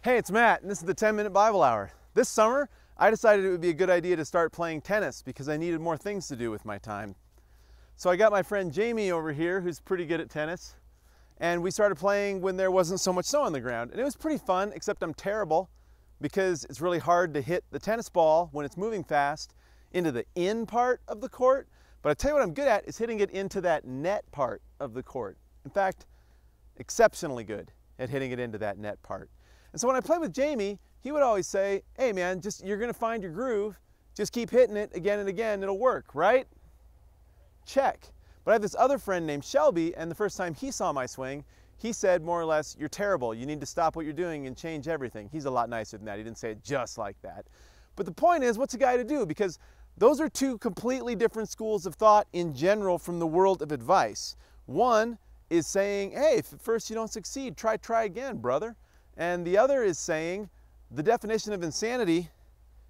Hey, it's Matt, and this is the 10-Minute Bible Hour. This summer, I decided it would be a good idea to start playing tennis because I needed more things to do with my time. So I got my friend Jamie over here, who's pretty good at tennis, and we started playing when there wasn't so much snow on the ground. And it was pretty fun, except I'm terrible because it's really hard to hit the tennis ball when it's moving fast into the in part of the court. But I tell you what I'm good at is hitting it into that net part of the court. In fact, exceptionally good at hitting it into that net part. And so when I played with Jamie, he would always say, hey man, you're gonna find your groove, just keep hitting it again and again, it'll work, right? Check. But I have this other friend named Shelby, and the first time he saw my swing, he said more or less, you're terrible, you need to stop what you're doing and change everything. He's a lot nicer than that, he didn't say it just like that. But the point is, what's a guy to do? Because those are two completely different schools of thought in general from the world of advice. One is saying, hey, if at first you don't succeed, try again, brother. And the other is saying the definition of insanity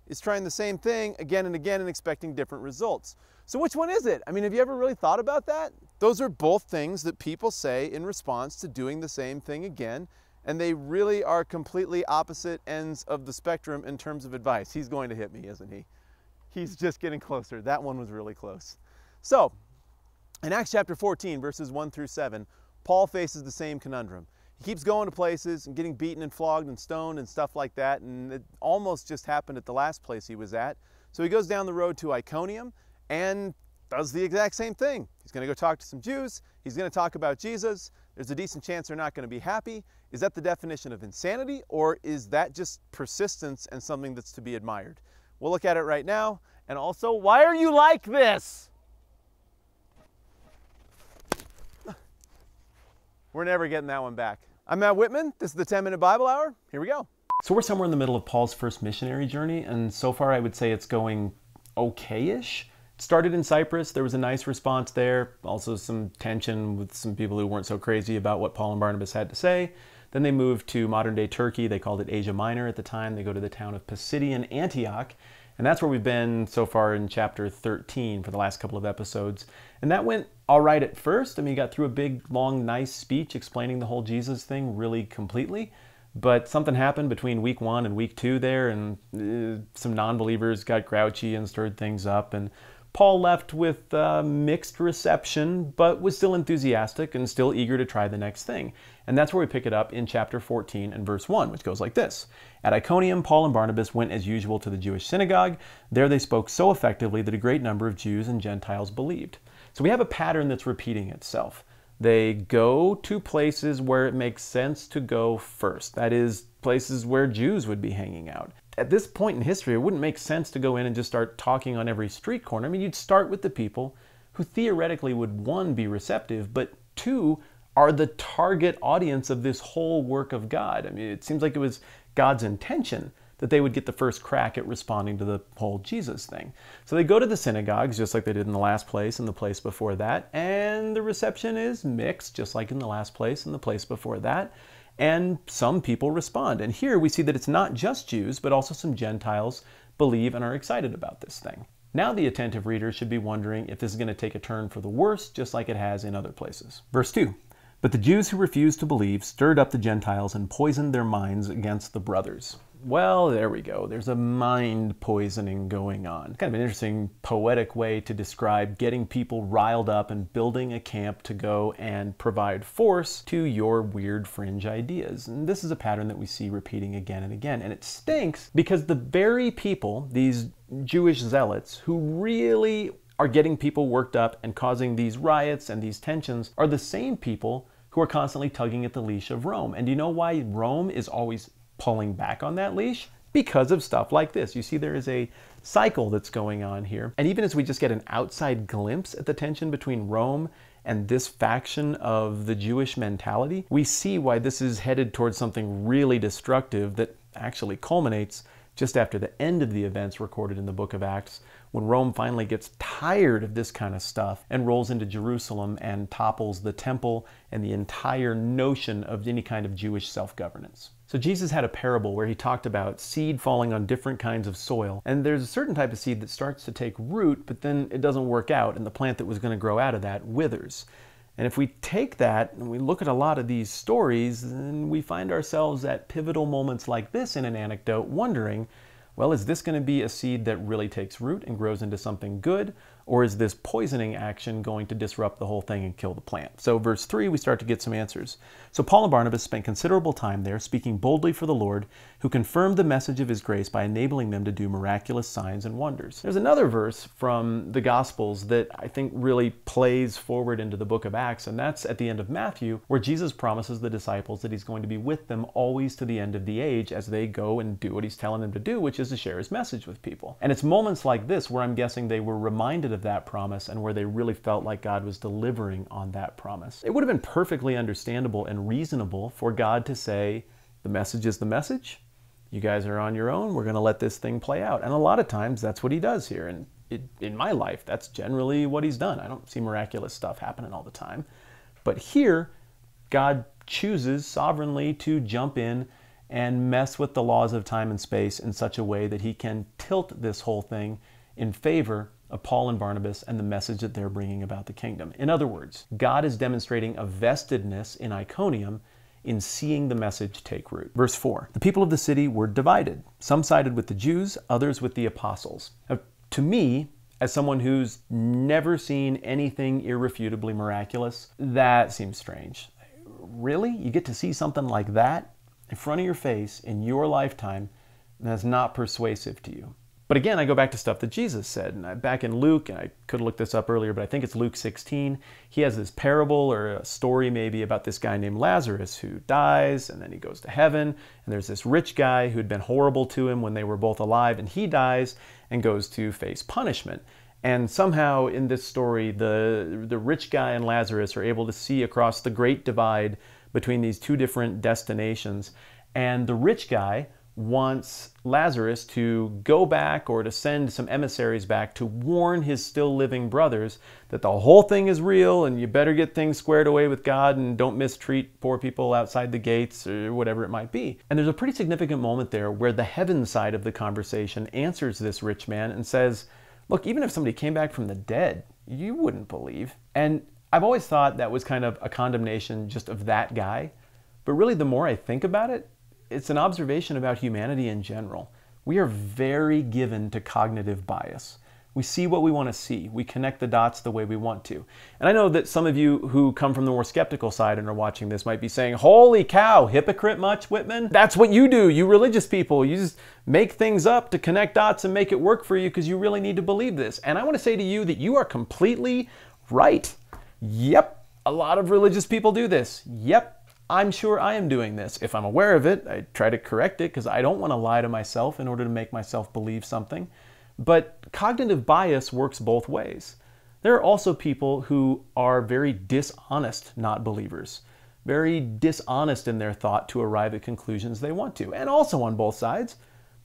is trying the same thing again and again and expecting different results. So which one is it? I mean, have you ever really thought about that? Those are both things that people say in response to doing the same thing again, and they really are completely opposite ends of the spectrum in terms of advice. He's going to hit me, isn't he? He's just getting closer. That one was really close. So, in Acts chapter 14, verses 1 through 7, Paul faces the same conundrum. He keeps going to places and getting beaten and flogged and stoned and stuff like that, and it almost just happened at the last place he was at. So he goes down the road to Iconium and does the exact same thing. He's going to go talk to some Jews. He's going to talk about Jesus. There's a decent chance they're not going to be happy. Is that the definition of insanity, or is that just persistence and something that's to be admired? We'll look at it right now. And also, why are you like this? We're never getting that one back. I'm Matt Whitman. This is the 10-Minute Bible Hour. Here we go. So we're somewhere in the middle of Paul's first missionary journey, and so far I would say it's going okay-ish. It started in Cyprus. There was a nice response there. Also some tension with some people who weren't so crazy about what Paul and Barnabas had to say. Then they moved to modern-day Turkey. They called it Asia Minor at the time. They go to the town of Pisidian Antioch, and that's where we've been so far in chapter 13 for the last couple of episodes. And that went all right at first. I mean, he got through a big, long, nice speech explaining the whole Jesus thing really completely. But something happened between week 1 and week 2 there, and some non-believers got grouchy and stirred things up. And Paul left with mixed reception, but was still enthusiastic and still eager to try the next thing. And that's where we pick it up in chapter 14 and verse 1, which goes like this. At Iconium, Paul and Barnabas went as usual to the Jewish synagogue. There they spoke so effectively that a great number of Jews and Gentiles believed. So we have a pattern that's repeating itself. They go to places where it makes sense to go first. That is, places where Jews would be hanging out. At this point in history, it wouldn't make sense to go in and just start talking on every street corner. I mean, you'd start with the people who theoretically would, 1, be receptive, but 2, are the target audience of this whole work of God. I mean, it seems like it was God's intention that they would get the first crack at responding to the whole Jesus thing. So they go to the synagogues, just like they did in the last place and the place before that, and the reception is mixed, just like in the last place and the place before that, and some people respond. And here we see that it's not just Jews, but also some Gentiles believe and are excited about this thing. Now the attentive reader should be wondering if this is going to take a turn for the worse, just like it has in other places. Verse 2. But the Jews who refused to believe stirred up the Gentiles and poisoned their minds against the brothers. Well, there we go. There's a mind poisoning going on. Kind of an interesting poetic way to describe getting people riled up and building a camp to go and provide force to your weird fringe ideas. And this is a pattern that we see repeating again and again. And it stinks because the very people, these Jewish zealots, who really are getting people worked up and causing these riots and these tensions, are the same people who are constantly tugging at the leash of Rome. And do you know why Rome is always pulling back on that leash? Because of stuff like this. You see there is a cycle that's going on here. And even as we just get an outside glimpse at the tension between Rome and this faction of the Jewish mentality, we see why this is headed towards something really destructive that actually culminates just after the end of the events recorded in the book of Acts, when Rome finally gets tired of this kind of stuff and rolls into Jerusalem and topples the temple and the entire notion of any kind of Jewish self-governance. So Jesus had a parable where he talked about seed falling on different kinds of soil, and there's a certain type of seed that starts to take root, but then it doesn't work out, and the plant that was going to grow out of that withers. And if we take that and we look at a lot of these stories, then we find ourselves at pivotal moments like this in an anecdote wondering, well, is this going to be a seed that really takes root and grows into something good? Or is this poisoning action going to disrupt the whole thing and kill the plant? So verse 3, we start to get some answers. So Paul and Barnabas spent considerable time there, speaking boldly for the Lord, who confirmed the message of his grace by enabling them to do miraculous signs and wonders. There's another verse from the Gospels that I think really plays forward into the book of Acts, and that's at the end of Matthew, where Jesus promises the disciples that he's going to be with them always to the end of the age as they go and do what he's telling them to do, which is to share his message with people. And it's moments like this where I'm guessing they were reminded of that promise and where they really felt like God was delivering on that promise. It would have been perfectly understandable and reasonable for God to say, the message is the message. You guys are on your own. We're going to let this thing play out. And a lot of times that's what he does here. And in my life, that's generally what he's done. I don't see miraculous stuff happening all the time. But here, God chooses sovereignly to jump in and mess with the laws of time and space in such a way that he can tilt this whole thing in favor of Paul and Barnabas and the message that they're bringing about the kingdom. In other words, God is demonstrating a vestedness in Iconium in seeing the message take root. Verse 4, the people of the city were divided. Some sided with the Jews, others with the apostles. Now, to me, as someone who's never seen anything irrefutably miraculous, that seems strange. Really? You get to see something like that in front of your face in your lifetime, and that's not persuasive to you. But again, I go back to stuff that Jesus said. And back in Luke, and I could have looked this up earlier, but I think it's Luke 16. He has this parable or a story maybe about this guy named Lazarus who dies and then he goes to heaven. And there's this rich guy who had been horrible to him when they were both alive, and he dies and goes to face punishment. And somehow in this story, the rich guy and Lazarus are able to see across the great divide between these two different destinations. And the rich guy wants Lazarus to go back or to send some emissaries back to warn his still living brothers that the whole thing is real and you better get things squared away with God and don't mistreat poor people outside the gates or whatever it might be. And there's a pretty significant moment there where the heaven side of the conversation answers this rich man and says, look, even if somebody came back from the dead, you wouldn't believe. And I've always thought that was kind of a condemnation just of that guy. But really, the more I think about it, it's an observation about humanity in general. We are very given to cognitive bias. We see what we want to see. We connect the dots the way we want to. And I know that some of you who come from the more skeptical side and are watching this might be saying, holy cow, hypocrite much, Whitman? That's what you do, you religious people. You just make things up to connect dots and make it work for you because you really need to believe this. And I want to say to you that you are completely right. Yep, a lot of religious people do this. Yep. I'm sure I am doing this. If I'm aware of it, I try to correct it because I don't want to lie to myself in order to make myself believe something. But cognitive bias works both ways. There are also people who are very dishonest not believers, very dishonest in their thought to arrive at conclusions they want to. And also on both sides,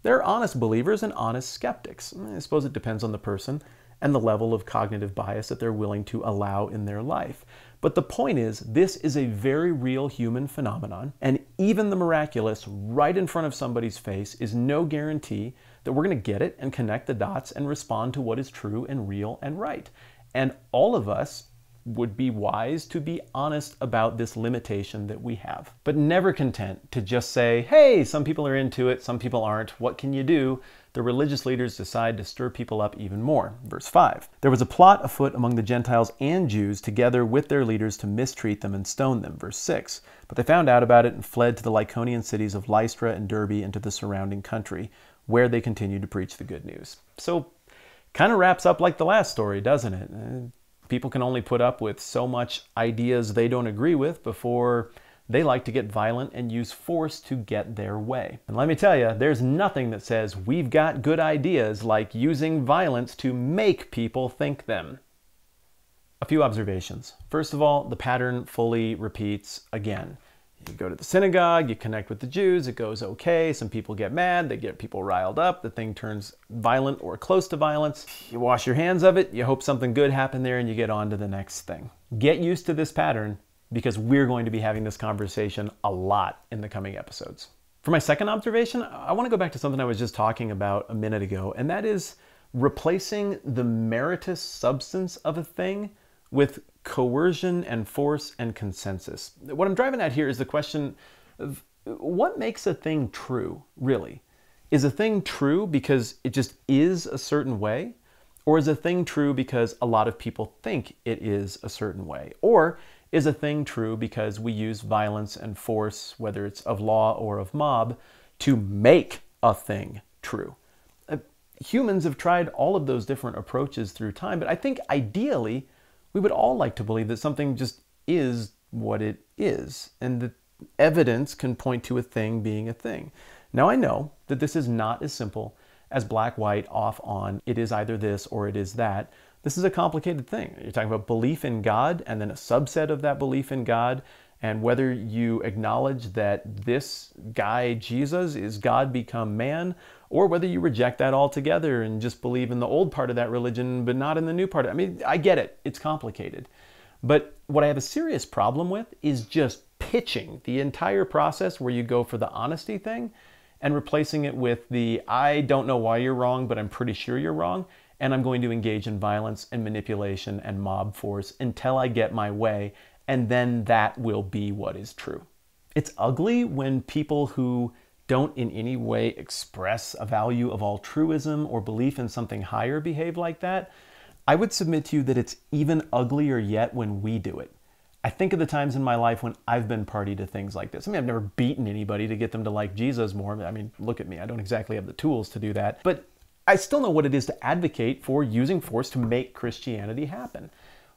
there are honest believers and honest skeptics. I suppose it depends on the person and the level of cognitive bias that they're willing to allow in their life. But the point is, this is a very real human phenomenon, and even the miraculous right in front of somebody's face is no guarantee that we're going to get it and connect the dots and respond to what is true and real and right. And all of us would be wise to be honest about this limitation that we have. But never content to just say, hey, some people are into it, some people aren't, what can you do? The religious leaders decide to stir people up even more. Verse 5, there was a plot afoot among the Gentiles and Jews together with their leaders to mistreat them and stone them. Verse 6, but they found out about it and fled to the Lycaonian cities of Lystra and Derbe and to the surrounding country, where they continued to preach the good news. So, kind of wraps up like the last story, doesn't it? People can only put up with so much ideas they don't agree with before they like to get violent and use force to get their way. And let me tell you, there's nothing that says we've got good ideas like using violence to make people think them. A few observations. First of all, the pattern fully repeats again. You go to the synagogue, you connect with the Jews, it goes okay, some people get mad, they get people riled up, the thing turns violent or close to violence. You wash your hands of it, you hope something good happened there, and you get on to the next thing. Get used to this pattern, because we're going to be having this conversation a lot in the coming episodes. For my second observation, I want to go back to something I was just talking about a minute ago, and that is replacing the meritorious substance of a thing with coercion and force and consensus. What I'm driving at here is the question of what makes a thing true, really? Is a thing true because it just is a certain way? Or is a thing true because a lot of people think it is a certain way? Or is a thing true because we use violence and force, whether it's of law or of mob, to make a thing true? Humans have tried all of those different approaches through time, but I think ideally we would all like to believe that something just is what it is, and that evidence can point to a thing being a thing. Now I know that this is not as simple as black, white, off, on, it is either this or it is that. This is a complicated thing. You're talking about belief in God and then a subset of that belief in God, and whether you acknowledge that this guy, Jesus, is God become man, or whether you reject that altogether and just believe in the old part of that religion but not in the new part. I mean, I get it. It's complicated. But what I have a serious problem with is just pitching the entire process where you go for the honesty thing and replacing it with the I don't know why you're wrong, but I'm pretty sure you're wrong, and I'm going to engage in violence and manipulation and mob force until I get my way, and then that will be what is true. It's ugly when people who don't in any way express a value of altruism or belief in something higher behave like that. I would submit to you that it's even uglier yet when we do it. I think of the times in my life when I've been party to things like this. I mean, I've never beaten anybody to get them to like Jesus more. I mean, look at me. I don't exactly have the tools to do that. But I still know what it is to advocate for using force to make Christianity happen.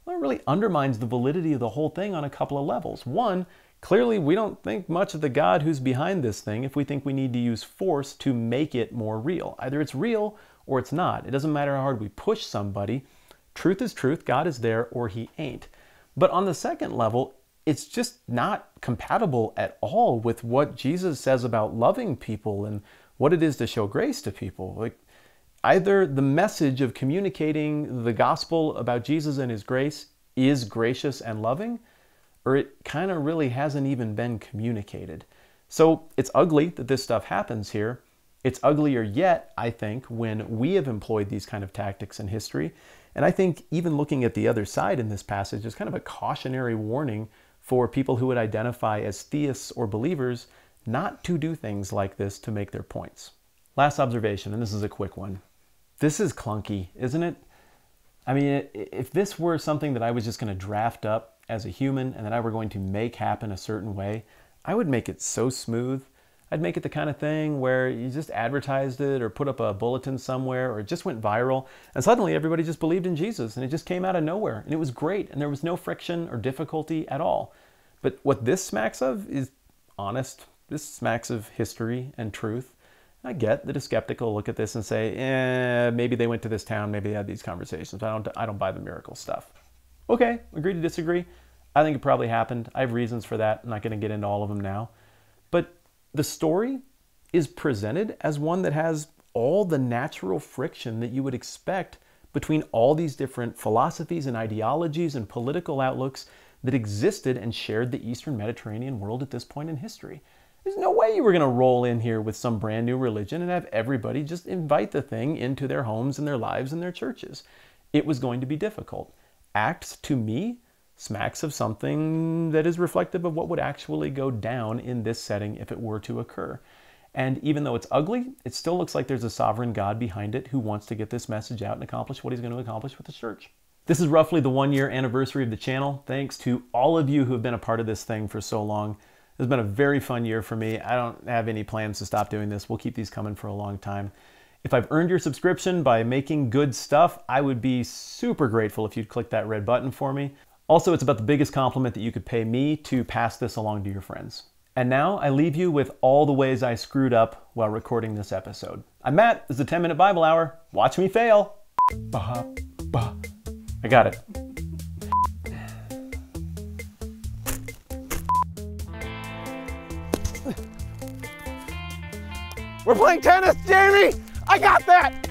Well, it really undermines the validity of the whole thing on a couple of levels. One, clearly we don't think much of the God who's behind this thing if we think we need to use force to make it more real. Either it's real or it's not. It doesn't matter how hard we push somebody. Truth is truth, God is there, or he ain't. But on the second level, it's just not compatible at all with what Jesus says about loving people and what it is to show grace to people. Like, either the message of communicating the gospel about Jesus and his grace is gracious and loving, or it kind of really hasn't even been communicated. So it's ugly that this stuff happens here. It's uglier yet, I think, when we have employed these kind of tactics in history. And I think even looking at the other side in this passage is kind of a cautionary warning for people who would identify as theists or believers not to do things like this to make their points. Last observation, and this is a quick one. This is clunky, isn't it? I mean, if this were something that I was just going to draft up as a human and that I were going to make happen a certain way, I would make it so smooth. I'd make it the kind of thing where you just advertised it or put up a bulletin somewhere or it just went viral and suddenly everybody just believed in Jesus and it just came out of nowhere and it was great and there was no friction or difficulty at all. But what this smacks of is honest. This smacks of history and truth. I get that a skeptic will look at this and say, maybe they went to this town, maybe they had these conversations. I don't buy the miracle stuff. Okay, agree to disagree. I think it probably happened. I have reasons for that. I'm not going to get into all of them now. But the story is presented as one that has all the natural friction that you would expect between all these different philosophies and ideologies and political outlooks that existed and shared the Eastern Mediterranean world at this point in history. There's no way you were going to roll in here with some brand new religion and have everybody just invite the thing into their homes and their lives and their churches. It was going to be difficult. Acts, to me, smacks of something that is reflective of what would actually go down in this setting if it were to occur. And even though it's ugly, it still looks like there's a sovereign God behind it who wants to get this message out and accomplish what he's going to accomplish with the church. This is roughly the 1-year anniversary of the channel. Thanks to all of you who have been a part of this thing for so long. It's been a very fun year for me. I don't have any plans to stop doing this. We'll keep these coming for a long time. If I've earned your subscription by making good stuff, I would be super grateful if you'd click that red button for me. Also, it's about the biggest compliment that you could pay me to pass this along to your friends. And now I leave you with all the ways I screwed up while recording this episode. I'm Matt. This is the 10-Minute Bible Hour. Watch me fail. I got it. We're playing tennis, Jamie! I got that!